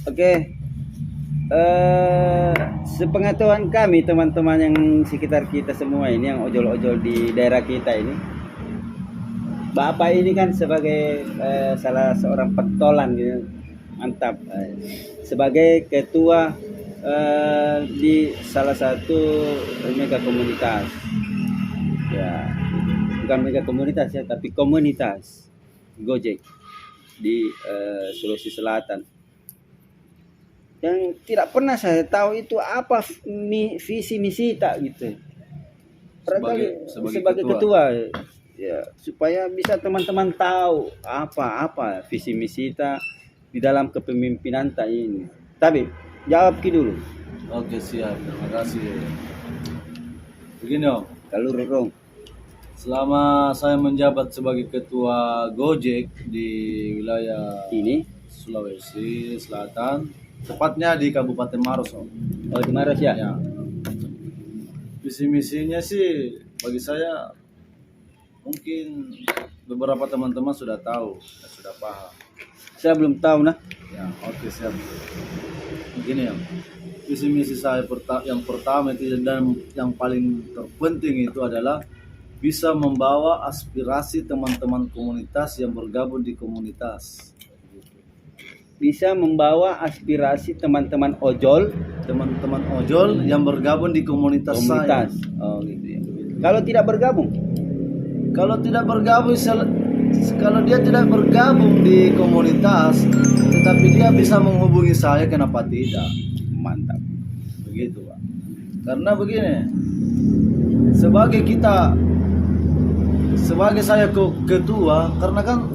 Oke, sepengetahuan kami teman-teman yang sekitar kita semua ini yang ojol-ojol di daerah kita ini, Bapak ini kan sebagai salah seorang pentolan gitu, mantap. Sebagai ketua di salah satu mega komunitas, ya bukan mega komunitas ya, tapi komunitas Gojek di Sulawesi Selatan. Yang tidak pernah saya tahu itu apa visi misi tak gitu. Sebagai ketua ya, supaya bisa teman-teman tahu apa visi misi kita di dalam kepemimpinan tak ini. Tapi jawab Ki dulu. Oke, siap. Terima kasih. Begini Om, Kalau Rorong, selama saya menjabat sebagai ketua Gojek di wilayah ini Sulawesi Selatan, tepatnya di Kabupaten Maros Om. oh di Maros ya. Ya, visi misinya sih bagi saya mungkin beberapa teman-teman sudah tahu dan sudah paham. Saya belum tahu nah. Ya, oke, siap. Begini ya, visi misi saya yang pertama itu dan yang paling terpenting itu adalah bisa membawa aspirasi teman-teman komunitas yang bergabung di komunitas. Bisa membawa aspirasi teman-teman ojol yang bergabung di komunitas saya. Oh gitu ya. Kalau tidak bergabung, Kalau dia tidak bergabung di komunitas, tetapi dia bisa menghubungi saya, kenapa tidak? mantap. Begitu, Pak. Karena begini, sebagai saya ketua, karena kan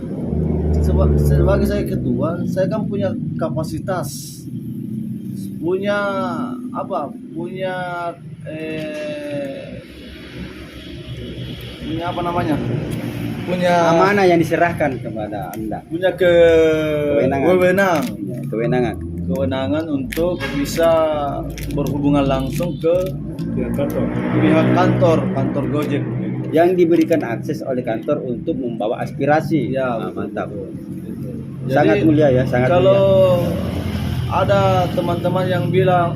sebagai saya ketua, saya kan punya kapasitas, punya apa? Punya apa namanya? Punya Amanah yang diserahkan kepada Anda. punya kewenangan untuk bisa berhubungan langsung ke pihak kantor Gojek Yang diberikan akses oleh kantor untuk membawa aspirasi. ya. Mantap. Gitu. Sangat mulia ya, sangat kalau ada teman-teman yang bilang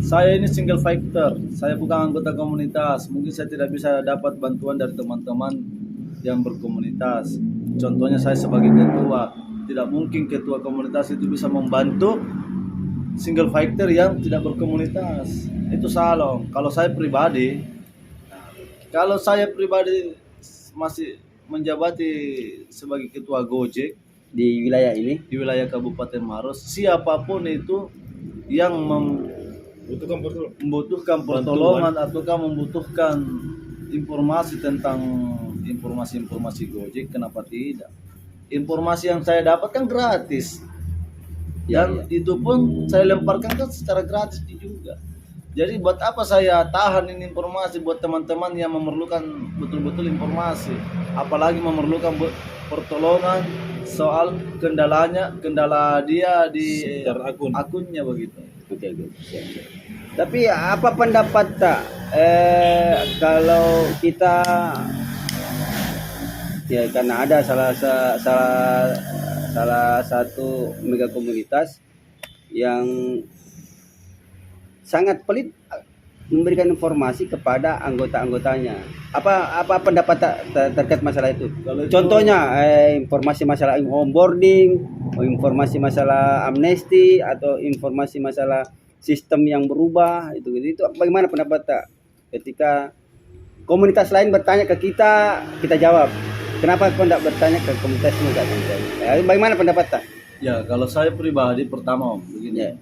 saya ini single fighter, saya bukan anggota komunitas, mungkin saya tidak bisa dapat bantuan dari teman-teman yang berkomunitas. Contohnya saya sebagai ketua, tidak mungkin ketua komunitas itu bisa membantu single fighter yang tidak berkomunitas. Itu salah. Kalau saya pribadi masih menjabati sebagai ketua Gojek di wilayah ini. di wilayah Kabupaten Maros, siapapun itu yang membutuhkan pertolongan ataukah membutuhkan informasi tentang informasi Gojek, kenapa tidak? Informasi yang saya dapatkan gratis, dan itu pun saya lemparkan kan secara gratis juga. Jadi buat apa saya tahan ini informasi buat teman-teman yang memerlukan betul-betul informasi, apalagi memerlukan pertolongan soal kendala dia di akunnya begitu. Oke. Tapi apa pendapat tak kalau kita ya, karena ada salah satu mega komunitas yang sangat pelit memberikan informasi kepada anggota-anggotanya. Apa pendapat terkait masalah itu? Contohnya informasi masalah onboarding, informasi masalah amnesti, atau informasi masalah sistem yang berubah itu bagaimana pendapat tak? Ketika komunitas lain bertanya ke kita jawab. Kenapa kau tidak bertanya ke komunitas ini? Bagaimana pendapat tak? Ya, kalau saya pribadi pertama begini. Ya.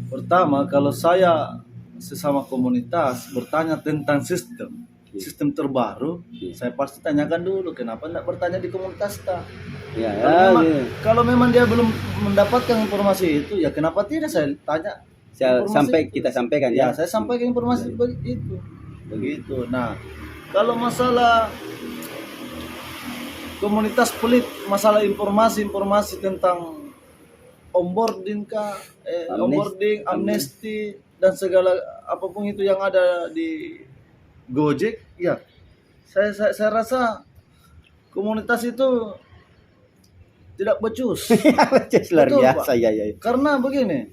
Pertama, kalau saya sesama komunitas bertanya tentang sistem terbaru, saya pasti tanyakan dulu kenapa tidak bertanya di komunitas ta. Ya, kalau memang dia belum mendapatkan informasi itu, ya kenapa tidak saya tanya? Kita sampaikan ya. Saya sampaikan informasi itu. Begitu. Nah, kalau masalah komunitas pelit, masalah informasi tentang onboarding amnesti dan segala apapun itu yang ada di Gojek, ya saya rasa komunitas itu tidak becus. Luar Betul, biasa Pak. ya ya. Karena begini,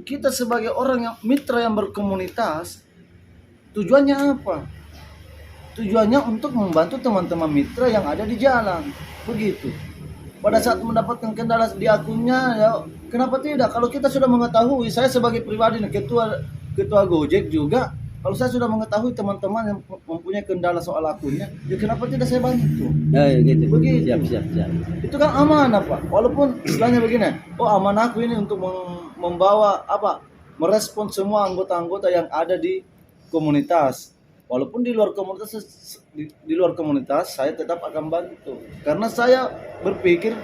kita sebagai orang yang mitra yang berkomunitas, tujuannya apa? Tujuannya untuk membantu teman-teman mitra yang ada di jalan, begitu. Pada saat mendapatkan kendala di akunnya, ya kenapa tidak? Kalau kita sudah mengetahui, saya sebagai pribadi nih, ketua Gojek juga, kalau saya sudah mengetahui teman-teman yang mempunyai kendala soal akunnya, ya kenapa tidak saya bantu? Ya, gitu. Begitu. Siap. Itu kan amanah, Pak. Walaupun istilahnya begini, oh amanahku ini untuk membawa merespon semua anggota-anggota yang ada di komunitas. Walaupun di luar komunitas saya tetap akan bantu. Karena saya berpikir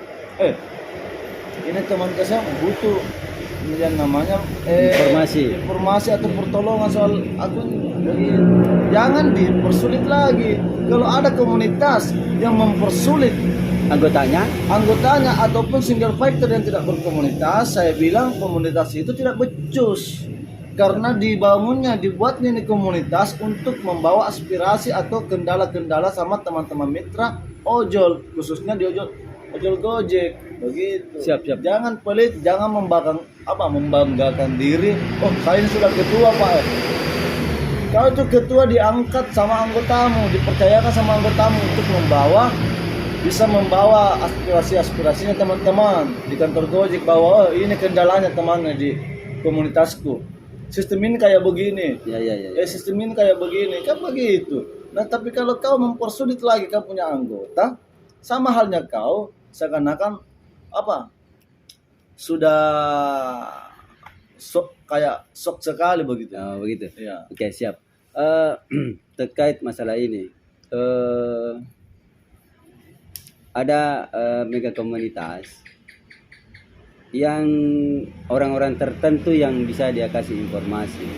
ini teman saya butuh yang namanya informasi atau pertolongan soal akun. Jadi jangan dipersulit lagi. Kalau ada komunitas yang mempersulit Anggotanya ataupun single fighter yang tidak berkomunitas, saya bilang komunitas itu tidak becus. Karena dibuatnya ini komunitas untuk membawa aspirasi atau kendala-kendala sama teman-teman mitra ojol, khususnya di ojol Gojek, begitu. Siap. Jangan pelit, jangan membanggakan diri. Oh, saya ini sudah ketua, Pak. Kau itu ketua diangkat sama anggotamu, dipercayakan sama anggotamu untuk bisa membawa aspirasinya teman-teman di kantor Gojek, bahwa ini kendalanya temannya di komunitasku. Sistem ini kayak begini. Ya. Sistem ini kayak begini, kan begitu. Nah, tapi kalau kau mempersulit lagi kau punya anggota, sama halnya kau seakan-akan sudah sok sekali begitu. Oh, begitu. Ya. Oke, siap. Terkait masalah ini, ada mega komunitas yang orang-orang tertentu yang bisa dia kasih informasi.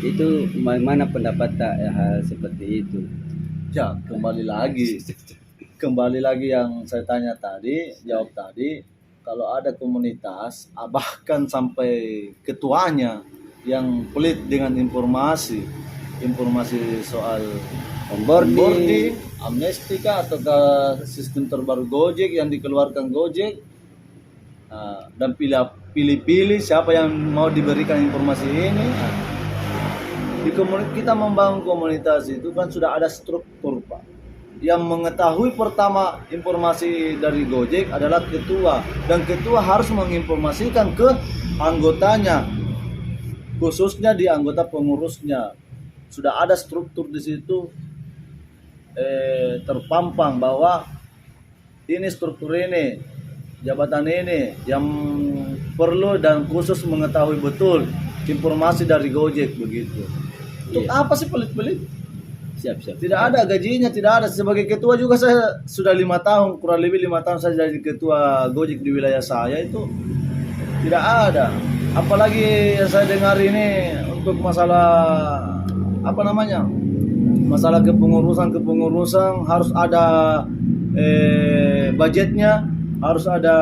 Itu bagaimana pendapat hal seperti itu? Ya, kembali lagi yang saya tanya tadi, jawab tadi, kalau ada komunitas, bahkan sampai ketuanya yang pelit dengan informasi soal onboarding, amnestika atau sistem terbaru Gojek yang dikeluarkan Gojek, dan pilih-pilih siapa yang mau diberikan informasi ini. Kita membangun komunitas itu kan sudah ada struktur, Pak. Yang mengetahui pertama informasi dari Gojek adalah ketua, dan ketua harus menginformasikan ke anggotanya, khususnya di anggota pengurusnya. Sudah ada struktur di situ terpampang bahwa ini struktur ini, jabatan ini yang perlu dan khusus mengetahui betul informasi dari Gojek, begitu. Untuk apa sih pelit-pelit? Siap. Tidak ada gajinya, tidak ada. Sebagai ketua juga saya sudah 5 tahun, kurang lebih 5 tahun saya jadi ketua Gojek di wilayah saya, itu tidak ada. Apalagi yang saya dengar ini untuk masalah masalah kepengurusan harus ada budgetnya, harus ada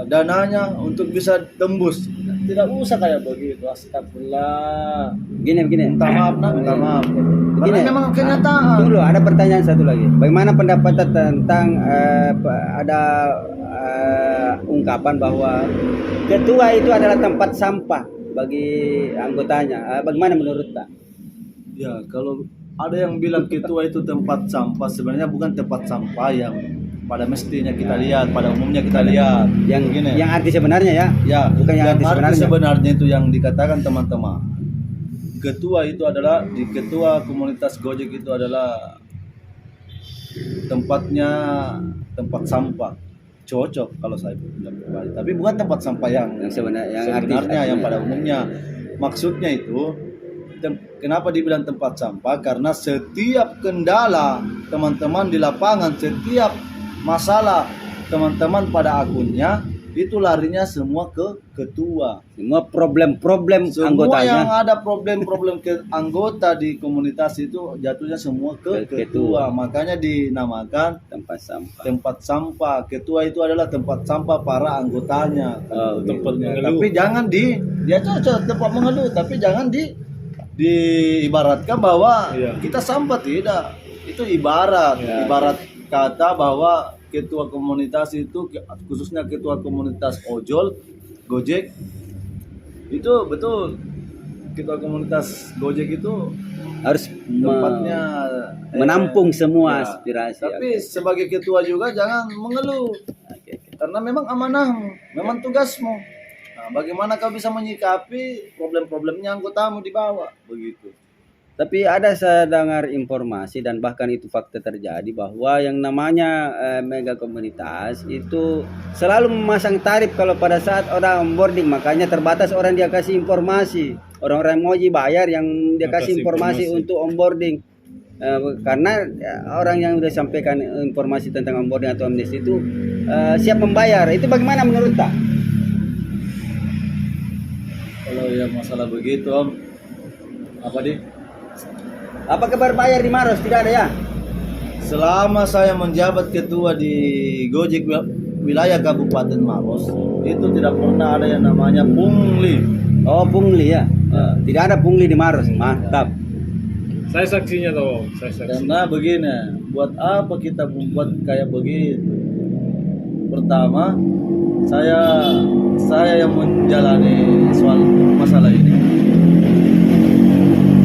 dananya untuk bisa tembus. Tidak usah kayak begitu. Astagfirullah. Begini. Minta maaf. Karena memang kenyataan. Tunggu, ada pertanyaan satu lagi. Bagaimana pendapat tentang ada ungkapan bahwa ketua itu adalah tempat sampah bagi anggotanya? Bagaimana menurut Pak? Ya, kalau ada yang bilang ketua itu tempat sampah, sebenarnya bukan tempat sampah yang pada mestinya kita lihat, pada umumnya kita lihat. Yang arti sebenarnya bukan yang arti sebenarnya itu yang dikatakan teman-teman. Ketua itu adalah di ketua komunitas Gojek itu adalah tempatnya tempat sampah. Cocok kalau saya bilang pribadi. Tapi bukan tempat sampah yang sebenarnya yang pada umumnya. Maksudnya itu kenapa dibilang tempat sampah? Karena setiap kendala teman-teman di lapangan, setiap masalah teman-teman pada akunnya, itu larinya semua ke ketua. Semua problem anggotanya. Yang ada problem ke anggota di komunitas itu jatuhnya semua ke ketua. Makanya dinamakan tempat sampah. Ketua itu adalah tempat sampah para anggotanya. Tempat mengeluh. Tapi jangan dia cocok tempat mengeluh, tapi jangan diibaratkan bahwa kita sampah, tidak. Itu ibarat kata bahwa ketua komunitas itu, khususnya ketua komunitas ojol Gojek, itu betul, ketua komunitas Gojek itu Harus tempatnya menampung semua ya. aspirasi. Tapi sebagai ketua juga jangan mengeluh, Oke. karena memang amanahmu, memang tugasmu. Nah, bagaimana kau bisa menyikapi problem-problemnya anggotamu di bawah, begitu. Tapi ada saya dengar informasi dan bahkan itu fakta terjadi bahwa yang namanya mega komunitas itu selalu memasang tarif kalau pada saat orang onboarding, makanya terbatas orang dia kasih informasi. Orang-orang emoji bayar yang dia kasih informasi untuk onboarding. Karena orang yang sudah sampaikan informasi tentang onboarding atau amnesti itu siap membayar. Itu bagaimana menurut Tak? Kalau yang masalah begitu Om, apa di? Apa kabar bayar di Maros? Tidak ada ya? Selama saya menjabat ketua di Gojek wilayah Kabupaten Maros, itu tidak pernah ada yang namanya pungli. Oh, pungli ya. Tidak ada pungli di Maros. Mantap. Saya saksinya toh, saya saksi. Karena begini, buat apa kita membuat kayak begitu? Pertama, saya yang menjalani soal masalah ini.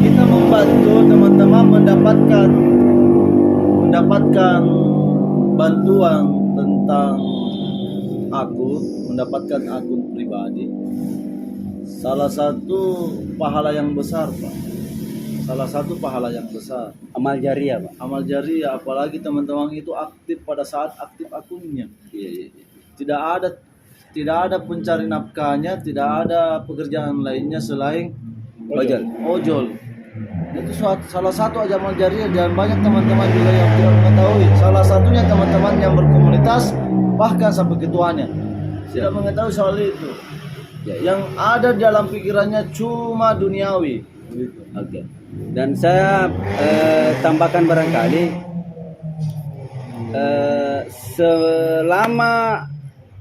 Kita membantu teman-teman mendapatkan bantuan tentang mendapatkan akun pribadi. Salah satu pahala yang besar, Pak. Salah satu pahala yang besar. Amal jariah, Pak. Amal jariah, apalagi teman-teman itu aktif pada saat aktif akunnya. Iya. Tidak ada pencari nafkahnya, tidak ada pekerjaan lainnya selain ojol. Itu salah satu aja amal jariah, dan banyak teman-teman juga yang tidak mengetahui. Salah satunya teman-teman yang berkomunitas, bahkan sampai ketuanya tidak mengetahui soal itu. Yang ada dalam pikirannya cuma duniawi. Oke. Dan saya tambahkan barangkali selama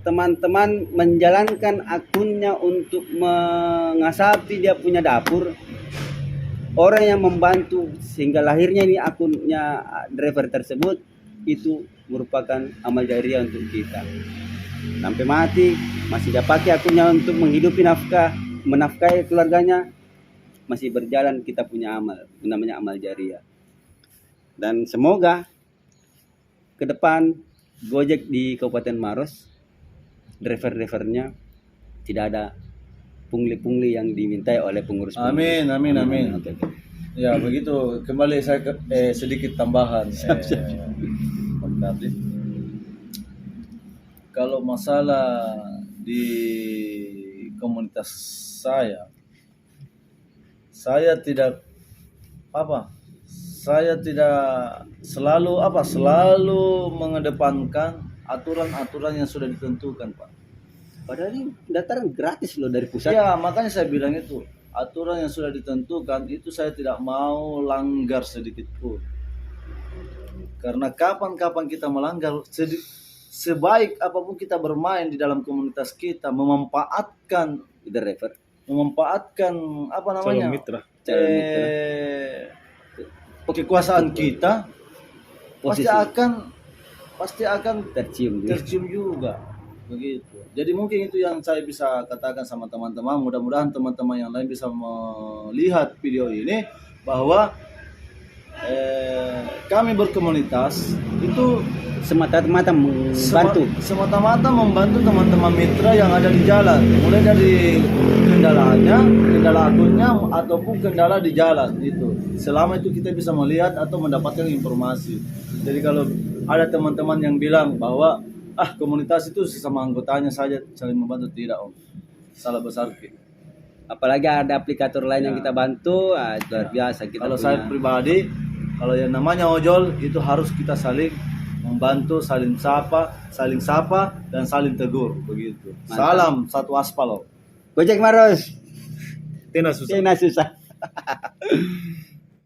teman-teman menjalankan akunnya untuk mengasapi dia punya dapur, orang yang membantu sehingga lahirnya ini akunnya driver tersebut, itu merupakan amal jariah untuk kita. Sampai mati masih dia pakai akunnya untuk menghidupi menafkahi keluarganya, masih berjalan, kita punya amal, namanya amal jariah. Dan semoga ke depan Gojek di Kabupaten Maros, driver-drivernya tidak ada pungli-pungli yang dimintai oleh pengurus. Amin. Oke. Ya begitu. Kembali saya sedikit tambahan. Kalau masalah di komunitas saya tidak selalu mengedepankan aturan-aturan yang sudah ditentukan, Pak. Padahal ini pendaftaran gratis loh dari pusat. Ya, makanya saya bilang itu, aturan yang sudah ditentukan itu saya tidak mau langgar sedikit pun. Karena kapan-kapan kita melanggar, sebaik apapun kita bermain di dalam komunitas kita, memanfaatkan apa namanya? Calon mitra. Kekuasaan kita pasti akan tercium juga. Begitu. Jadi mungkin itu yang saya bisa katakan sama teman-teman. Mudah-mudahan teman-teman yang lain bisa melihat video ini bahwa kami berkomunitas itu semata-mata membantu teman-teman mitra yang ada di jalan, mulai dari kendala akunnya ataupun kendala di jalan itu. Selama itu kita bisa melihat atau mendapatkan informasi. Jadi kalau ada teman-teman yang bilang bahwa komunitas itu sesama anggotanya saja saling membantu, tidak Om. Salah besar. Apalagi ada aplikator lain yang kita bantu, luar biasa kita. Kalau saya pribadi, kalau yang namanya ojol itu harus kita saling membantu, saling sapa dan saling tegur, begitu. Mantap. Salam satu aspal. Gojek Maros. Tina susah.